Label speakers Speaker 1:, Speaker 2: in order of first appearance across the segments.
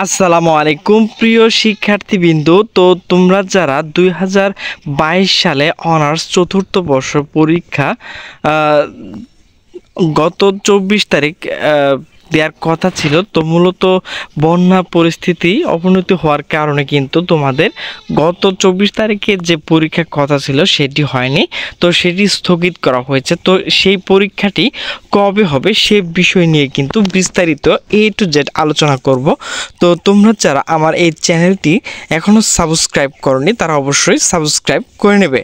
Speaker 1: আসসালামু আলাইকুম প্রিয় শিক্ষার্থীবৃন্দ। তো তোমরা যারা 2022 সালে অনার্স চতুর্থ বর্ষ পরীক্ষা গত 24 তারিখ দেওয়ার কথা ছিল, তো মূলত বন্যা পরিস্থিতি অবনতি হওয়ার কারণে কিন্তু তোমাদের গত 24 তারিখে যে পরীক্ষার কথা ছিল সেটি হয়নি, তো সেটি স্থগিত করা হয়েছে। তো সেই পরীক্ষাটি কবে হবে সে বিষয় নিয়ে কিন্তু বিস্তারিত A to Z আলোচনা করব। তো তোমরা যারা আমার এই চ্যানেলটি এখনও সাবস্ক্রাইব করনি তারা অবশ্যই সাবস্ক্রাইব করে নেবে।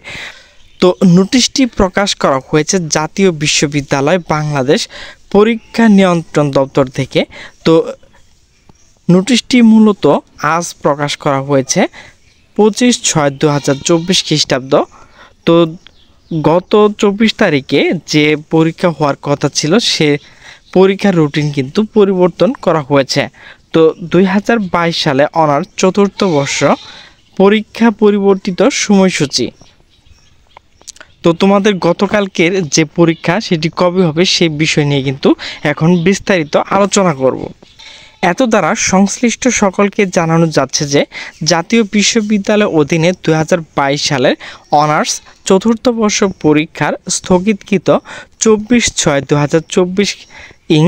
Speaker 1: তো নোটিশটি প্রকাশ করা হয়েছে জাতীয় বিশ্ববিদ্যালয় বাংলাদেশ পরীক্ষা নিয়ন্ত্রণ দপ্তর থেকে। তো নোটিশটি মূলত আজ প্রকাশ করা হয়েছে 25/6/2024 খ্রিস্টাব্দ। তো গত 24 তারিখে যে পরীক্ষা হওয়ার কথা ছিল সে পরীক্ষার রুটিন কিন্তু পরিবর্তন করা হয়েছে। তো 2022 সালে অনার্স চতুর্থ বর্ষ পরীক্ষা পরিবর্তিত সময়সূচি। তো তোমাদের গতকালকের যে পরীক্ষা সেটি কবে হবে সেই বিষয় নিয়ে কিন্তু এখন বিস্তারিত আলোচনা করব। এত দ্বারা সংশ্লিষ্ট সকলকে জানানো যাচ্ছে যে জাতীয় বিশ্ববিদ্যালয় অধীনে 2022 সালের অনার্স চতুর্থ বর্ষ পরীক্ষার স্থগিতকৃত 24/6/2024 ইং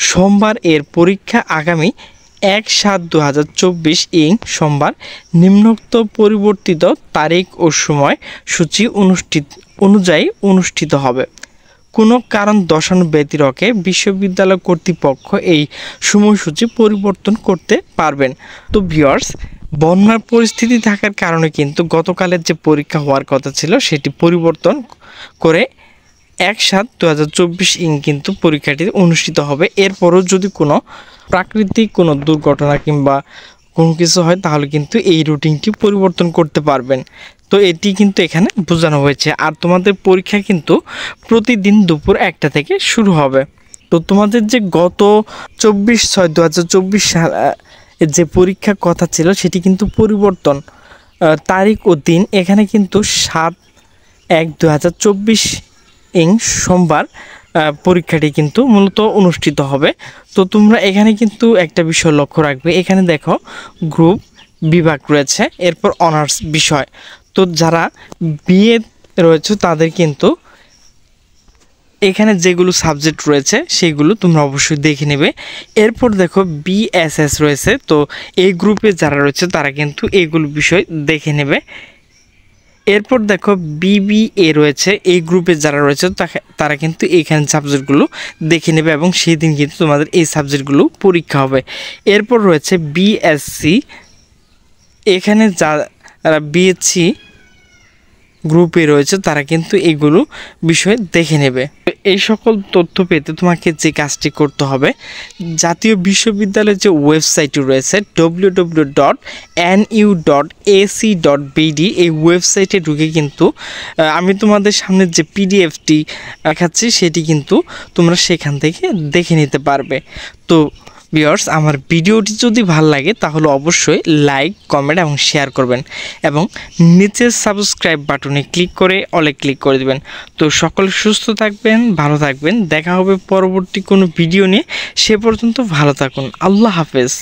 Speaker 1: সোমবার এর পরীক্ষা আগামী 1/7/2024 ইং সোমবার নিম্নোক্ত পরিবর্তিত তারিখ ও সময় সূচি অনুযায়ী অনুষ্ঠিত হবে। কোনো কারণ দর্শানো ব্যতিরেকে বিশ্ববিদ্যালয় কর্তৃপক্ষ এই সময়সূচি পরিবর্তন করতে পারবেন। তো ভিউয়ার্স, বন্যার পরিস্থিতি থাকার কারণে কিন্তু গতকালের যে পরীক্ষা হওয়ার কথা ছিল সেটি পরিবর্তন করে 1/7/2024 ইং কিন্তু পরীক্ষাটি অনুষ্ঠিত হবে। এরপরও যদি কোনো প্রাকৃতিক কোনো দুর্ঘটনা কিংবা কোনো কিছু হয় তাহলে কিন্তু এই রুটিনটি পরিবর্তন করতে পারবেন। তো এটি কিন্তু এখানে বোঝানো হয়েছে। আর তোমাদের পরীক্ষা কিন্তু প্রতিদিন দুপুর 1টা থেকে শুরু হবে। তো তোমাদের যে গত 24/6/2024 সাল যে পরীক্ষার কথা ছিল সেটি কিন্তু পরিবর্তন তারিখ ও দিন এখানে কিন্তু 7/1/2024 ইং সোমবার পরীক্ষাটি কিন্তু মূলত অনুষ্ঠিত হবে। তো তোমরা এখানে কিন্তু একটা বিষয় লক্ষ্য রাখবে, এখানে দেখো গ্রুপ বিভাগ রয়েছে, এরপর অনার্স বিষয়। তো যারা বিএ রয়েছে তাদের কিন্তু এখানে যেগুলো সাবজেক্ট রয়েছে সেগুলো তোমরা অবশ্যই দেখে নেবে। এরপর দেখো বিএসএস রয়েছে, তো এই গ্রুপে যারা রয়েছে তারা কিন্তু এইগুলো বিষয় দেখে নেবে। এরপর দেখো বিবিএ রয়েছে, এই গ্রুপে যারা রয়েছে তারা কিন্তু এইখানে সাবজেক্টগুলো দেখে নেবে এবং সেই দিন কিন্তু তোমাদের এই সাবজেক্টগুলো পরীক্ষা হবে। এরপর রয়েছে বিএসসি, এখানে যারা বিএসসি গ্রুপে রয়েছে তারা কিন্তু এইগুলো বিষয় দেখে নেবে। এই সকল তথ্য পেতে তোমাকে যে কাজটি করতে হবে, জাতীয় বিশ্ববিদ্যালয়ের যে ওয়েবসাইটটি রয়েছে www.nu.ac.bd এই ওয়েবসাইটে ঢুকে কিন্তু আমি তোমাদের সামনে যে পিডিএফটি দেখাচ্ছি সেটি কিন্তু তোমরা সেখান থেকে দেখে নিতে পারবে। তো ভিউয়ার্স, আমার ভিডিওটি যদি ভালো লাগে তাহলে অবশ্যই লাইক, কমেন্ট এবং শেয়ার করবেন এবং নিচের সাবস্ক্রাইব বাটনে ক্লিক করে অলে ক্লিক করে দেবেন। তো সকলে সুস্থ থাকবেন, ভালো থাকবেন, দেখা হবে পরবর্তী কোনো ভিডিও নিয়ে। সে পর্যন্ত ভালো থাকুন, আল্লাহ হাফেজ।